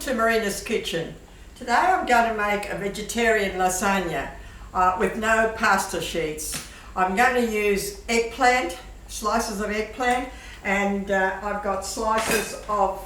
to Marina's kitchen. Today I'm going to make a vegetarian lasagna with no pasta sheets. I'm going to use eggplant, slices of eggplant, and I've got slices of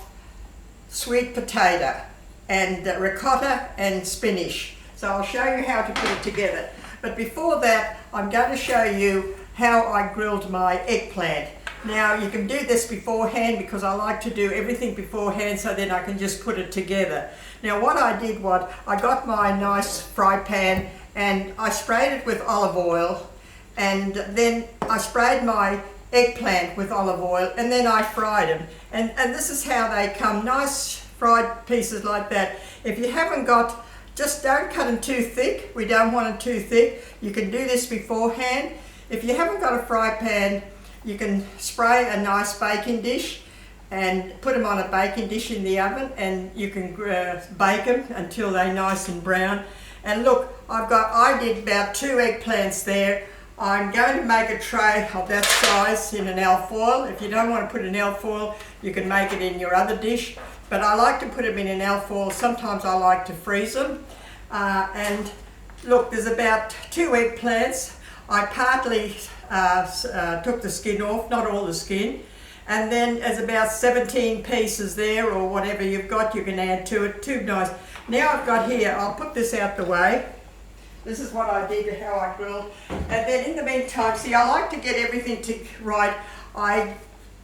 sweet potato and ricotta and spinach. So I'll show you how to put it together. But before that, I'm going to show you how I grilled my eggplant. Now you can do this beforehand because I like to do everything beforehand so then I can just put it together. Now what I did was I got my nice fry pan and I sprayed it with olive oil, and then I sprayed my eggplant with olive oil, and then I fried them. And this is how they come, nice fried pieces like that. If you haven't got, just don't cut them too thick. We don't want them too thick. You can do this beforehand. If you haven't got a fry pan, you can spray a nice baking dish and put them on a baking dish in the oven, and you can bake them until they're nice and brown. And look, I did about 2 eggplants there. I'm going to make a tray of that size in an alfoil. If you don't want to put an alfoil, you can make it in your other dish. But I like to put them in an alfoil. Sometimes I like to freeze them. And look, there's about 2 eggplants. I partly took the skin off, not all the skin. And then there's about 17 pieces there, or whatever you've got, you can add to it. Too nice. Now I've got here, I'll put this out the way. This is what I did, how I grilled. And then in the meantime, see, I like to get everything right. I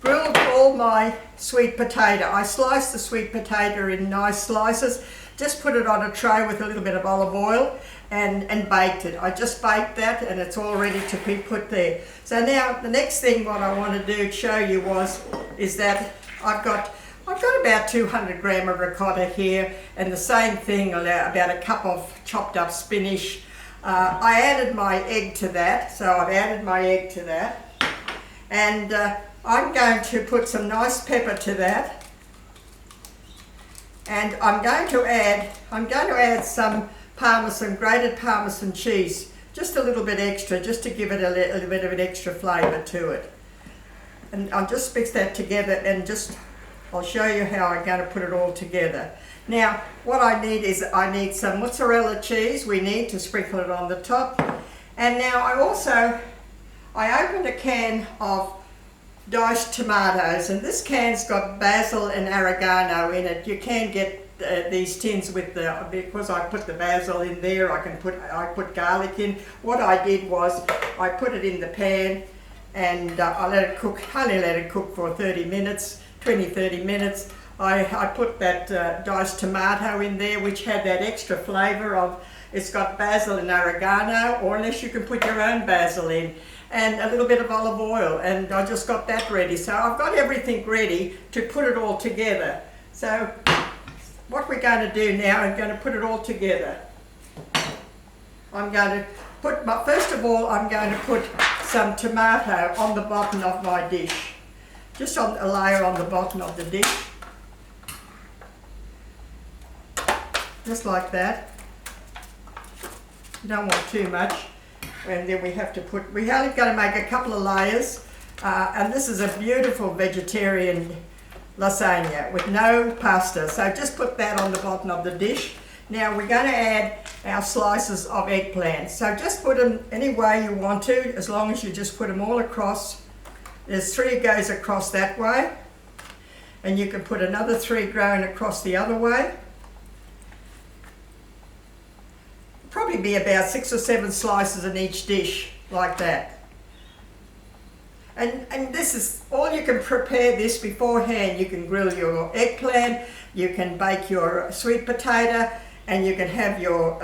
grilled all my sweet potato. I sliced the sweet potato in nice slices, just put it on a tray with a little bit of olive oil and baked it. I just baked that and it's all ready to be put there. So now the next thing what I want to do to show you is that I've got about 200 gram of ricotta here, and the same thing, about a cup of chopped up spinach. I added my egg to that, so I've added my egg to that, and I'm going to put some nice pepper to that, and I'm going to add some grated Parmesan cheese, just a little bit extra, just to give it a little bit of an extra flavour to it. And I'll just mix that together and I'll show you how I'm going to put it all together. Now, what I need some mozzarella cheese. We need to sprinkle it on the top. And now I opened a can of diced tomatoes, and this can's got basil and oregano in it. You can get these tins because I put the basil in there. I put garlic in. What I did was I put it in the pan and I let it cook. Only let it cook for 30 minutes. 20-30 minutes. I put that diced tomato in there, which had that extra flavour of, it's got basil and oregano, or unless you can put your own basil in, and a little bit of olive oil, and I just got that ready. So I've got everything ready to put it all together. So what we're going to do now, I'm going to put it all together. First of all, I'm going to put some tomato on the bottom of my dish. Just on a layer on the bottom of the dish, just like that. You don't want too much, and then we're only going to make a couple of layers, and this is a beautiful vegetarian lasagna with no pasta, so just put that on the bottom of the dish. Now we're going to add our slices of eggplant, so just put them any way you want to, as long as you just put them all across. There's 3 goes across that way, and you can put another 3 going across the other way. Probably be about 6 or 7 slices in each dish, like that. And this is all, you can prepare this beforehand. You can grill your eggplant, you can bake your sweet potato, and you can have your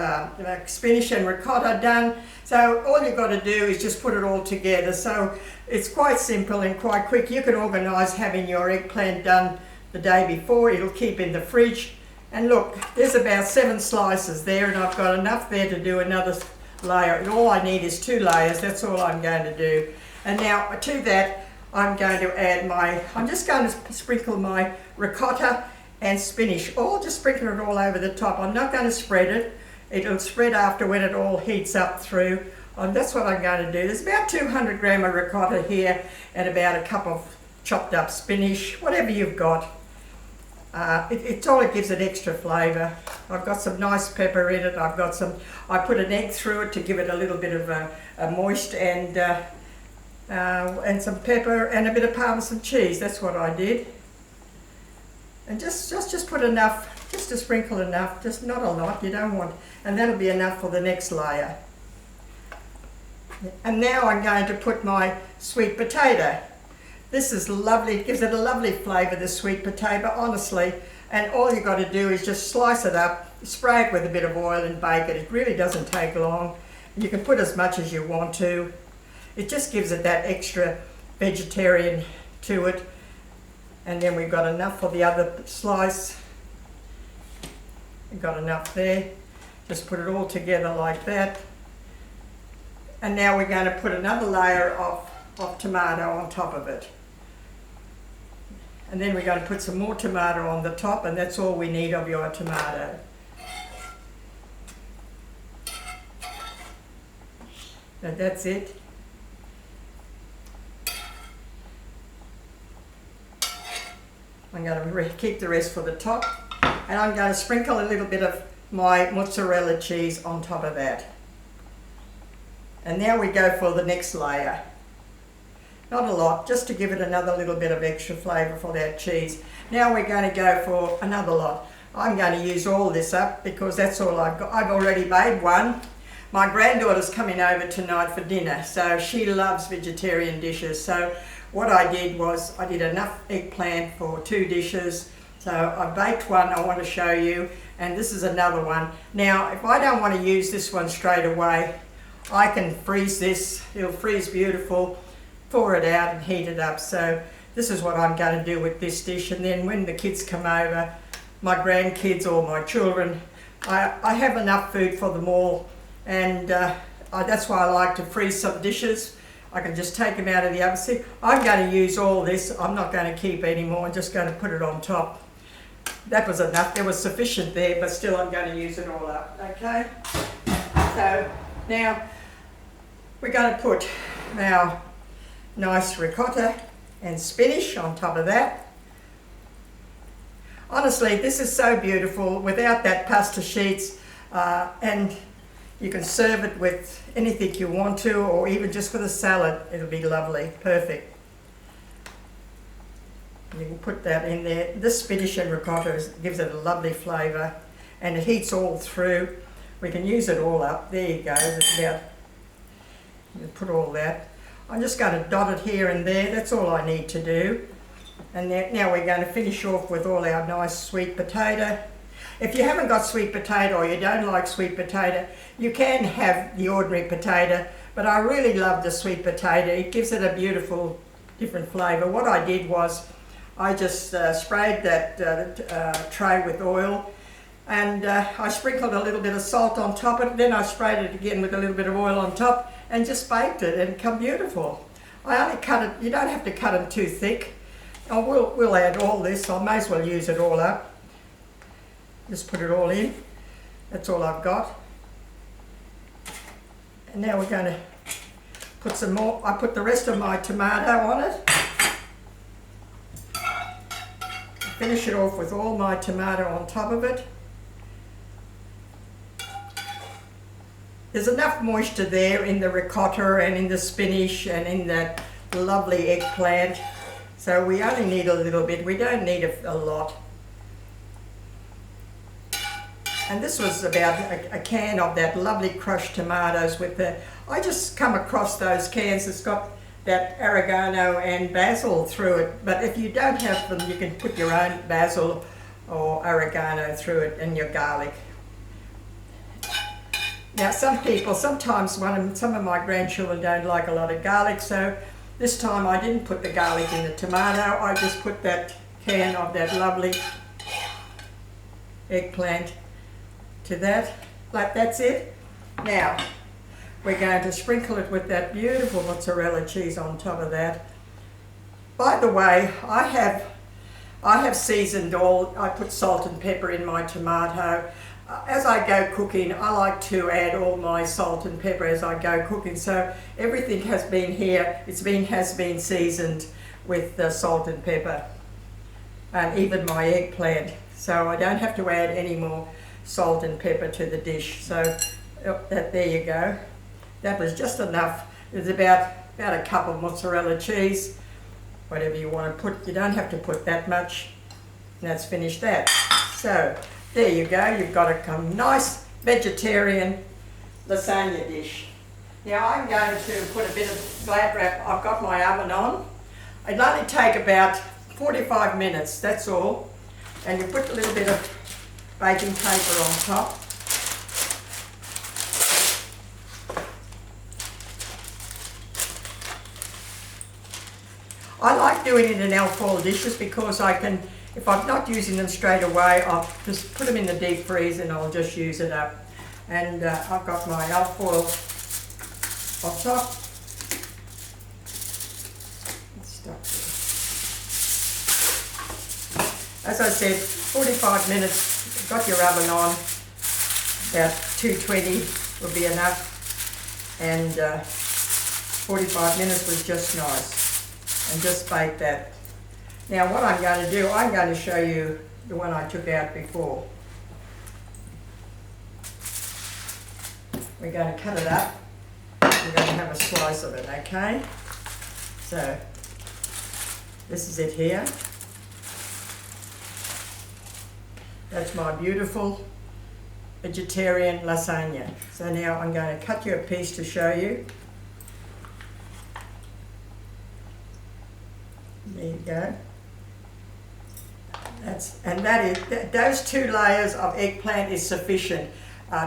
spinach and ricotta done. So all you've got to do is just put it all together. So it's quite simple and quite quick. You can organise having your eggplant done the day before. It'll keep in the fridge. And look, there's about 7 slices there, and I've got enough there to do another layer. And all I need is 2 layers. That's all I'm going to do. And now to that, I'm going to add I'm just going to sprinkle my ricotta and spinach, just sprinkle it all over the top. I'm not going to spread it. It'll spread after when it all heats up through. That's what I'm going to do. There's about 200 gram of ricotta here and about a cup of chopped up spinach, whatever you've got. It's all it gives it extra flavour. I've got some nice pepper in it. I put an egg through it to give it a little bit of a moist, and some pepper and a bit of Parmesan cheese. That's what I did. And just put enough, just to sprinkle enough, just not a lot, you don't want, and that'll be enough for the next layer. And now I'm going to put my sweet potato. This is lovely, it gives it a lovely flavour, the sweet potato, honestly. And all you've got to do is just slice it up, spray it with a bit of oil and bake it. It really doesn't take long. You can put as much as you want to. It just gives it that extra vegetarian to it. And then we've got enough for the other slice. We've got enough there. Just put it all together like that. And now we're going to put another layer of tomato on top of it. And then we're going to put some more tomato on the top, and that's all we need of your tomato. And that's it. I'm going to keep the rest for the top, and I'm going to sprinkle a little bit of my mozzarella cheese on top of that. And now we go for the next layer. Not a lot, just to give it another little bit of extra flavour for that cheese. Now we're going to go for another lot. I'm going to use all this up because that's all I've got. I've already made one. My granddaughter's coming over tonight for dinner, so she loves vegetarian dishes. So what I did was I did enough eggplant for 2 dishes. So I baked one, I want to show you, and this is another one. Now, if I don't want to use this one straight away, I can freeze this. It'll freeze beautiful, pour it out and heat it up. So this is what I'm going to do with this dish, and then when the kids come over, my grandkids or my children, I have enough food for them all, and that's why I like to freeze some dishes. I can just take them out of the oven. See, I'm going to use all this. I'm not going to keep any more. I'm just going to put it on top. That was enough. There was sufficient there, but still I'm going to use it all up. Okay? So now we're going to put our nice ricotta and spinach on top of that. Honestly, this is so beautiful without that pasta sheets, and you can serve it with anything you want to, or even just with a salad. It'll be lovely, perfect. You can put that in there. This spinach and ricotta gives it a lovely flavour, and it heats all through. We can use it all up. There you go. There's about, you put all that. I'm just going to dot it here and there. That's all I need to do. And now we're going to finish off with all our nice sweet potato. If you haven't got sweet potato, or you don't like sweet potato, you can have the ordinary potato, but I really love the sweet potato. It gives it a beautiful different flavour. What I did was I just sprayed that tray with oil, and I sprinkled a little bit of salt on top of it. Then I sprayed it again with a little bit of oil on top and just baked it, and it come beautiful. I only cut it, you don't have to cut them too thick. Oh, we'll add all this. I may as well use it all up. Just put it all in. That's all I've got. And now we're going to put some more. I put the rest of my tomato on it. Finish it off with all my tomato on top of it. There's enough moisture there in the ricotta and in the spinach and in that lovely eggplant. So we only need a little bit. We don't need a lot. And this was about a can of that lovely crushed tomatoes with the, I just come across those cans. It's got that oregano and basil through it. But if you don't have them, you can put your own basil or oregano through it, and your garlic. Now some people, sometimes some of my grandchildren don't like a lot of garlic, so this time I didn't put the garlic in the tomato. I just put that can of that lovely eggplant to that. Like, that's it. Now we're going to sprinkle it with that beautiful mozzarella cheese on top of that. By the way, I have seasoned all. I put salt and pepper in my tomato. As I go cooking, I like to add all my salt and pepper as I go cooking. So everything has been here. Has been seasoned with the salt and pepper. and even my eggplant. So I don't have to add any more salt and pepper to the dish. So there you go. That was just enough. It's about a cup of mozzarella cheese, whatever you want to put. You don't have to put that much. And that's finished that. So there you go. You've got a nice vegetarian lasagna dish. Now I'm going to put a bit of glad wrap. I've got my oven on. It'll only take about 45 minutes, that's all. And you put a little bit of baking paper on top. I like doing it in alfoil dishes because I can, if I'm not using them straight away, I'll just put them in the deep freeze and I'll just use it up. And I've got my alfoil on top. Let's stop there. As I said, 45 minutes, got your oven on, about 220 will be enough. And 45 minutes was just nice. And just bake that. Now what I'm going to do, I'm going to show you the one I took out before. We're going to cut it up. We're going to have a slice of it, okay? So, this is it here. That's my beautiful vegetarian lasagna. So now I'm going to cut you a piece to show you. There you go. Those 2 layers of eggplant is sufficient.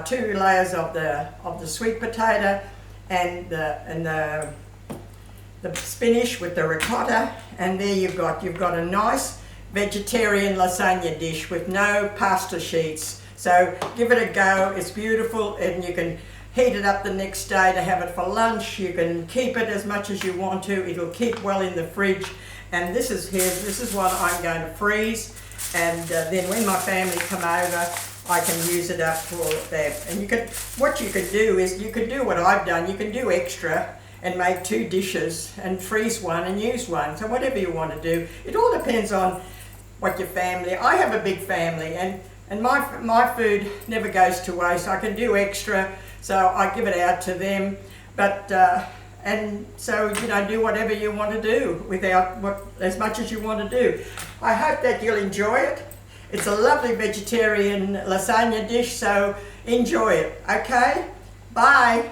2 layers of the sweet potato and the spinach with the ricotta, and there you've got a nice vegetarian lasagna dish with no pasta sheets. So give it a go. It's beautiful, and you can heat it up the next day to have it for lunch. You can keep it as much as you want to. It'll keep well in the fridge. And this is what I'm going to freeze, and then when my family come over, I can use it up for them. And what you could do is, you could do what I've done. You can do extra and make 2 dishes and freeze one and use one. So whatever you want to do, it all depends on what your family. I have a big family, and my food never goes to waste. I can do extra, so I give it out to them. But and so, do whatever you want to do as much as you want to do. I hope that you'll enjoy it. It's a lovely vegetarian lasagna dish, so enjoy it, okay? Bye.